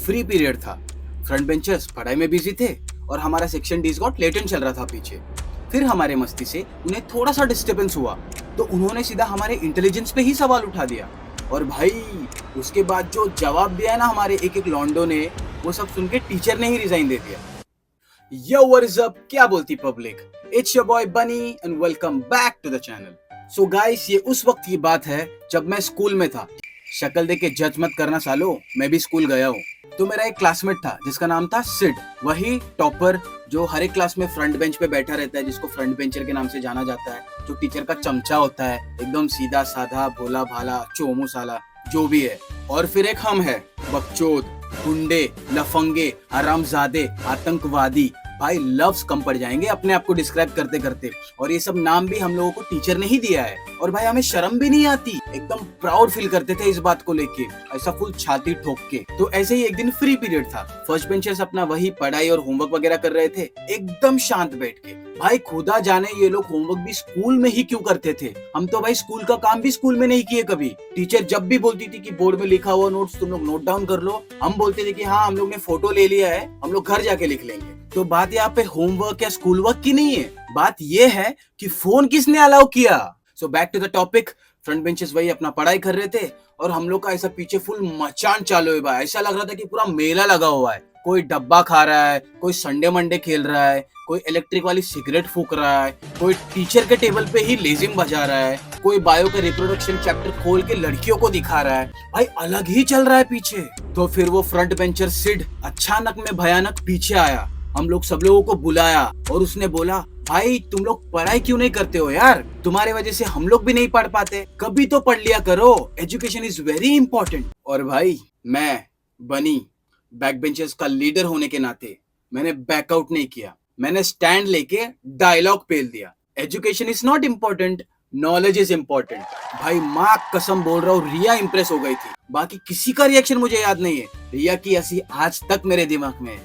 Free period था। Front benchers पढ़ाई में बिजी थे और हमारा सेक्शन डी गॉट लेटेंट चल रहा था पीछे। फिर हमारे मस्ती से उन्हें थोड़ा सा डिस्टर्बेंस हुआ तो उन्होंने सीधा हमारे इंटेलिजेंस पे ही सवाल उठा दिया। और भाई उसके बाद जो जवाब दिया ना हमारे एक एक लॉन्डो ने, वो सब सुन के टीचर ने ही रिजाइन दे दिया। यो व्हाट इज अप, क्या बोलती public, it's your boy Bunny and welcome back to the channel. So guys, ये उस वक्त की बात है जब मैं स्कूल में था। शक्ल देख के जज मत करना सालो, मैं भी स्कूल गया हूँ। तो मेरा एक क्लासमेट था जिसका नाम था सिड, वही टॉपर जो हर एक क्लास में फ्रंट बेंच पे बैठा रहता है, जिसको फ्रंट बेंचर के नाम से जाना जाता है, जो टीचर का चमचा होता है, एकदम सीधा साधा भोला भाला चोमू साला जो भी है। और फिर एक हम है, बकचोद, गुंडे, लफंगे, हरामजादे, आतंकवादी। भाई लफ्ज कम पड़ जाएंगे अपने आप को डिस्क्राइब करते करते, और ये सब नाम भी हम लोगों को टीचर ने ही दिया है। और भाई हमें शर्म भी नहीं आती, एकदम प्राउड फील करते थे इस बात को लेके, ऐसा फुल छाती ठोक के। तो ऐसे ही एक दिन फ्री पीरियड था। फर्स्ट बेंचर्स अपना वही पढ़ाई और होमवर्क वगैरह कर रहे थे एकदम शांत बैठ के। भाई खुदा जाने ये लोग होमवर्क भी स्कूल में ही क्यों करते थे। हम तो भाई स्कूल का काम भी स्कूल में नहीं किए कभी। टीचर जब भी बोलती थी कि बोर्ड में लिखा हुआ नोट्स तुम लोग नोट डाउन कर लो, हम बोलते थे कि हाँ हम लोग ने फोटो ले लिया है, हम लोग घर जाके लिख लेंगे। तो बात यहाँ पे होमवर्क या स्कूल वर्क की नहीं है, बात ये है कि फोन किसने अलाउ किया। So back to the topic. Front benches वही अपना पढ़ाई कर रहे थे और हम लोग का ऐसा पीछे फुल मचान चालू है भाई। ऐसा लग रहा था कि पूरा मेला लगा हुआ है। कोई डब्बा खा रहा है, कोई संडे मंडे खेल रहा है, कोई इलेक्ट्रिक वाली सिगरेट फूक रहा है, कोई टीचर के टेबल पे ही लेजिम बजा रहा है, कोई बायो का रिप्रोडक्शन चैप्टर खोल के लड़कियों को दिखा रहा है। भाई अलग ही चल रहा है पीछे। तो फिर वो फ्रंट बेंचर सिड अचानक में भयानक पीछे आया, हम लोग सब लोगों को बुलाया और उसने बोला, भाई तुम लोग पढ़ाई क्यों नहीं करते हो यार, तुम्हारे वजह से हम लोग भी नहीं पढ़ पाते, कभी तो पढ़ लिया करो, एजुकेशन इज वेरी इंपॉर्टेंट। और भाई मैं बनी बैक बेंचर्स का लीडर होने के नाते मैंने बैकआउट नहीं किया, मैंने स्टैंड लेके डायलॉग पेल दिया, education is not important, knowledge is important. भाई माँ कसम बोल रहा हूँ, रिया इंप्रेस हो गई थी। बाकी किसी का रिएक्शन मुझे याद नहीं है, रिया की हंसी आज तक मेरे दिमाग में है।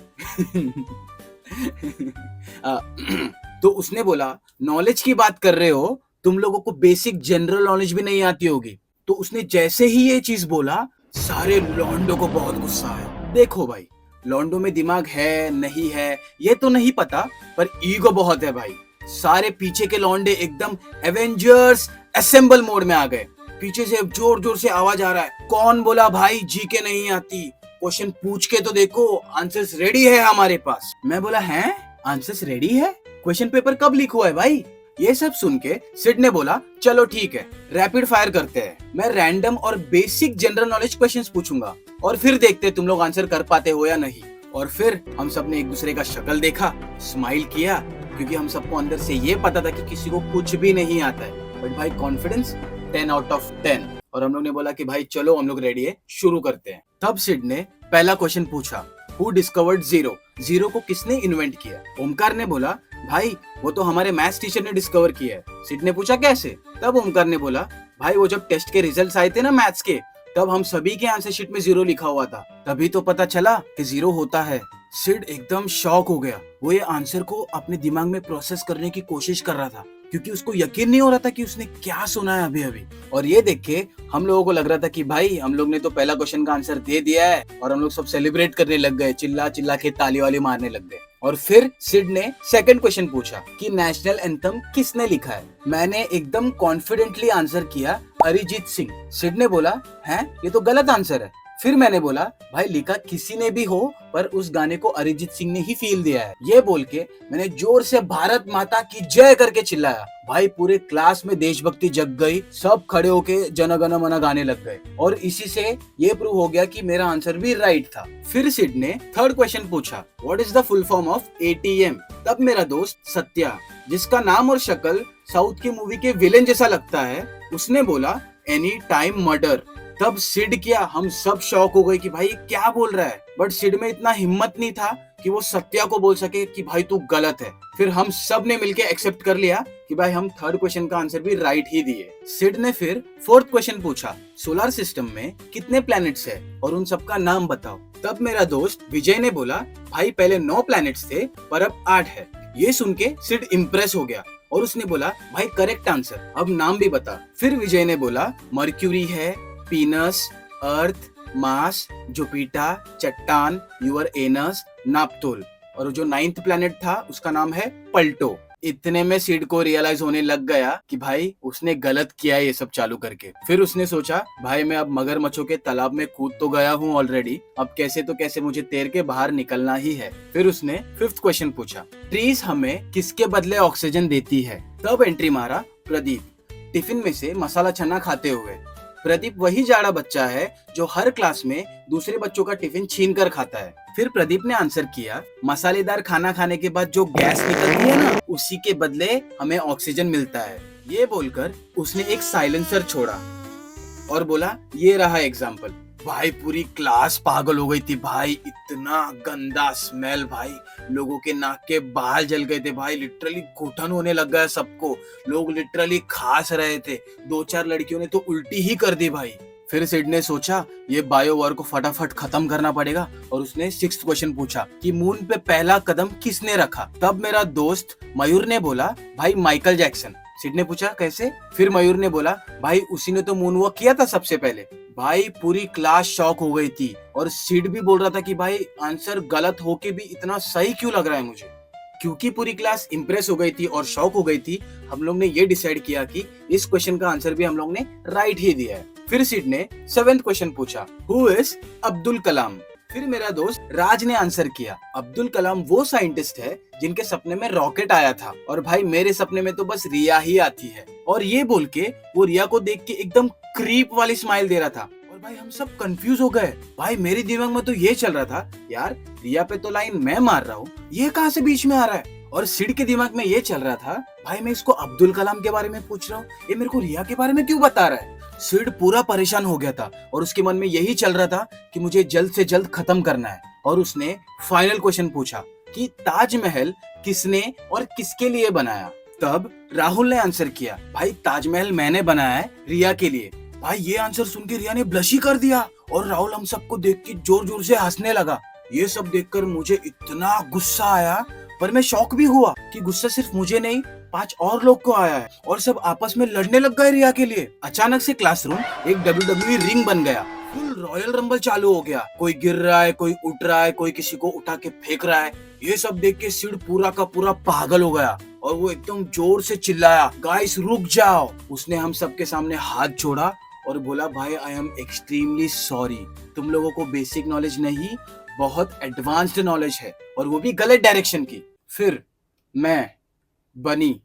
तो उसने बोला, नॉलेज की बात कर रहे हो, तुम लोगों को बेसिक जनरल नॉलेज भी नहीं आती होगी। तो उसने जैसे ही ये चीज बोला, सारे लॉन्डो को बहुत गुस्सा आया। देखो भाई, लॉन्डो में दिमाग है नहीं है ये तो नहीं पता, पर ईगो बहुत है भाई। सारे पीछे के लॉन्डे एकदम एवेंजर्स असेंबल मोड में आ गए। पीछे से जोर जोर से आवाज आ रहा है, कौन बोला भाई जी के नहीं आती, क्वेश्चन पूछ के तो देखो, आंसर्स रेडी है हमारे पास। मैं बोला, हैं आंसर्स रेडी है, क्वेश्चन पेपर कब लीक हुआ है भाई। ये सब सुन के सिड ने बोला, चलो ठीक है रैपिड फायर करते हैं, मैं रैंडम और बेसिक जनरल नॉलेज क्वेश्चंस पूछूंगा और फिर देखते तुम लोग आंसर कर पाते हो या नहीं। और फिर हम सब ने एक दूसरे का शक्ल देखा, स्माइल किया, क्योंकि हम सबको अंदर से ये पता था कि किसी को कुछ भी नहीं आता है। बट भाई कॉन्फिडेंस 10 आउट ऑफ 10। और हम लोग ने बोला कि भाई चलो हम लोग रेडी है, शुरू करते हैं। तब सिड ने पहला क्वेश्चन पूछा, हु डिस्कवर्ड जीरो, जीरो को किसने इन्वेंट किया। ओमकार ने बोला, भाई वो तो हमारे मैथ्स टीचर ने डिस्कवर किया है। सिड ने पूछा कैसे। तब ओमकार ने बोला, भाई वो जब टेस्ट के रिजल्ट्स आए थे ना मैथ्स के, तब हम सभी के आंसर शीट में जीरो लिखा हुआ था, तभी तो पता चला कि जीरो होता है। सिड एकदम शॉक हो गया, वो ये आंसर को अपने दिमाग में प्रोसेस करने की कोशिश कर रहा था, क्योंकि उसको यकीन नहीं हो रहा था कि उसने क्या सुना है अभी अभी। और ये देख के हम लोगों को लग रहा था कि भाई हम लोग ने तो पहला क्वेश्चन का आंसर दे दिया है, और हम लोग सब सेलिब्रेट करने लग गए, चिल्ला चिल्ला के ताली वाली मारने लग गए। और फिर सिड ने सेकंड क्वेश्चन पूछा कि नेशनल एंथम किसने लिखा है। मैंने एकदम कॉन्फिडेंटली आंसर किया, अरिजीत सिंह। सिड ने बोला, हैं ये तो गलत आंसर है। फिर मैंने बोला, भाई लिखा किसी ने भी हो, पर उस गाने को अरिजीत सिंह ने ही फील दिया है। ये बोल के मैंने जोर से भारत माता की जय करके चिल्लाया। भाई पूरे क्लास में देशभक्ति जग गई, सब खड़े होके जन गण मन गाने लग गए, और इसी से ये प्रूव हो गया कि मेरा आंसर भी राइट था। फिर सिड ने थर्ड क्वेश्चन पूछा, what is the full form of ATM. तब मेरा दोस्त सत्या, जिसका नाम और शक्ल साउथ की मूवी के विलेन जैसा लगता है, उसने बोला, एनी टाइम मर्डर। तब सिड क्या, हम सब शॉक हो गए कि भाई क्या बोल रहा है। बट सिड में इतना हिम्मत नहीं था कि वो सत्या को बोल सके कि भाई तू गलत है। फिर हम सब ने मिलके एक्सेप्ट कर लिया कि भाई हम थर्ड क्वेश्चन का आंसर भी राइट ही दिए। सिड ने फिर फोर्थ क्वेश्चन पूछा, सोलर सिस्टम में कितने प्लैनेट्स है और उन सबका नाम बताओ। तब मेरा दोस्त विजय ने बोला, भाई पहले 9 प्लैनेट्स थे पर अब 8 है। ये सुन के सिड इम्प्रेस हो गया और उसने बोला, भाई करेक्ट आंसर, अब नाम भी बता। फिर विजय ने बोला, मर्क्यूरी है, पीनस, अर्थ, मार्स, जुपिटर, चट्टान, यूर एनस, नाप्तोल, और जो 9th प्लेनेट था उसका नाम है पल्टो। इतने में सिड को रियलाइज होने लग गया कि भाई उसने गलत किया है ये सब चालू करके। फिर उसने सोचा भाई मैं अब मगरमच्छों के तालाब में कूद तो गया हूँ ऑलरेडी, अब कैसे तो कैसे मुझे तैर के बाहर निकलना ही है। फिर उसने 5th क्वेश्चन पूछा, ट्रीज हमें किसके बदले ऑक्सीजन देती है? तब एंट्री मारा प्रदीप, टिफिन में से मसाला चना खाते हुए। प्रदीप वही जाड़ा बच्चा है जो हर क्लास में दूसरे बच्चों का टिफिन छीन कर खाता है। फिर प्रदीप ने आंसर किया, मसालेदार खाना खाने के बाद जो गैस निकलती है ना, उसी के बदले हमें ऑक्सीजन मिलता है। ये बोलकर उसने एक साइलेंसर छोड़ा और बोला, ये रहा एग्जाम्पल। भाई पूरी क्लास पागल हो गई थी भाई, इतना गंदा स्मेल भाई, लोगों के नाक के बाल जल गए थे भाई, लिटरली घुटन होने लग गया सबको, लोग लिटरली खास रहे थे, 2-4 लड़कियों ने तो उल्टी ही कर दी भाई। फिर सिड ने सोचा ये बायो वॉर को फटाफट खत्म करना पड़ेगा और उसने 6th क्वेश्चन पूछा कि मून पे पहला कदम किसने रखा? तब मेरा दोस्त मयूर ने बोला, भाई माइकल जैक्सन। सिड ने पूछा कैसे? फिर मयूर ने बोला, भाई उसी ने तो मून वॉक किया था सबसे पहले। भाई पूरी क्लास शॉक हो गई थी और सिड भी बोल रहा था कि भाई आंसर गलत होके भी इतना सही क्यों लग रहा है मुझे। क्योंकि पूरी क्लास इंप्रेस हो गई थी और शॉक हो गई थी, हम लोग ने ये डिसाइड किया कि इस क्वेश्चन का आंसर भी हम लोग ने राइट ही दिया है। फिर सिड ने 7th क्वेश्चन पूछा, हु इज अब्दुल कलाम? फिर मेरा दोस्त राज ने आंसर किया, अब्दुल कलाम वो साइंटिस्ट है जिनके सपने में रॉकेट आया था, और भाई मेरे सपने में तो बस रिया ही आती है। और ये बोल के वो रिया को देख के एकदम क्रीप वाली स्माइल दे रहा था। और भाई हम सब कंफ्यूज हो गए। भाई मेरे दिमाग में तो ये चल रहा था, यार रिया पे तो लाइन मैं मार रहा हूँ, ये कहाँ से बीच में आ रहा है? और सिड के दिमाग में ये चल रहा था, भाई मैं इसको अब्दुल कलाम के बारे में पूछ रहा हूँ, ये मेरे को रिया के बारे में क्यों बता रहा है? सिड पूरा परेशान हो गया था और उसके मन में यही चल रहा था कि मुझे जल्द से जल्द खत्म करना है। और उसने फाइनल क्वेश्चन पूछा कि ताजमहल किसने और किसके लिए बनाया? तब राहुल ने आंसर किया, भाई ताजमहल मैंने बनाया है रिया के लिए। भाई ये आंसर सुन के रिया ने ब्लश ही कर दिया और राहुल हम सबको देख के जोर जोर से हंसने लगा। ये सब देखकर मुझे इतना गुस्सा आया, पर मैं शॉक भी हुआ कि गुस्सा सिर्फ मुझे नहीं 5 और लोग को आया है और सब आपस में लड़ने लग गए रिया के लिए। अचानक से क्लासरूम एक WWE रिंग बन गया, फुल रॉयल रंबल चालू हो गया, कोई गिर रहा है, कोई उठ रहा है, कोई किसी को उठा के फेंक रहा है। ये सब देख के सिड पूरा का पूरा पागल हो गया और वो एकदम जोर से चिल्लाया, गाइस रुक जाओ। उसने हम सबके सामने हाथ जोड़ा और बोला, भाई आई एम एक्सट्रीमली सॉरी, तुम लोगों को बेसिक नॉलेज नहीं, बहुत एडवांस्ड नॉलेज है, और वो भी गलत डायरेक्शन की। फिर मैं बनी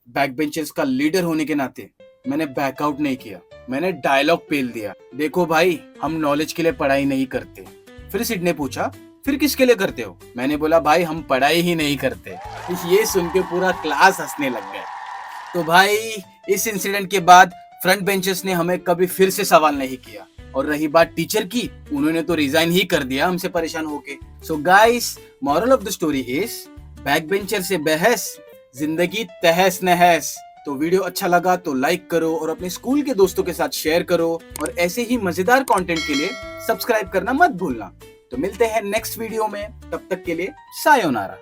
बैक बेंचर्स का लीडर होने के नाते मैंने बैकआउट नहीं किया, मैंने डायलॉग पेल दिया, देखो भाई हम नॉलेज के लिए पढ़ाई नहीं करते। फिर सिड ने पूछा, फिर किसके लिए करते हो? मैंने बोला, भाई हम पढ़ाई ही नहीं करते। ये सुन के पूरा क्लास हंसने लग गया। तो भाई इस इंसिडेंट के बाद फ्रंट बेंचर्स ने हमें कभी फिर से सवाल नहीं किया, और रही बात टीचर की, उन्होंने तो रिजाइन ही कर दिया हमसे परेशान होके। So guys, moral of the story is, back bencher से बहस, जिंदगी तहस नहस। तो वीडियो अच्छा लगा तो लाइक करो और अपने स्कूल के दोस्तों के साथ शेयर करो, और ऐसे ही मजेदार कंटेंट के लिए सब्सक्राइब करना मत भूलना। तो मिलते हैं नेक्स्ट वीडियो में, तब तक के लिए सायोनारा।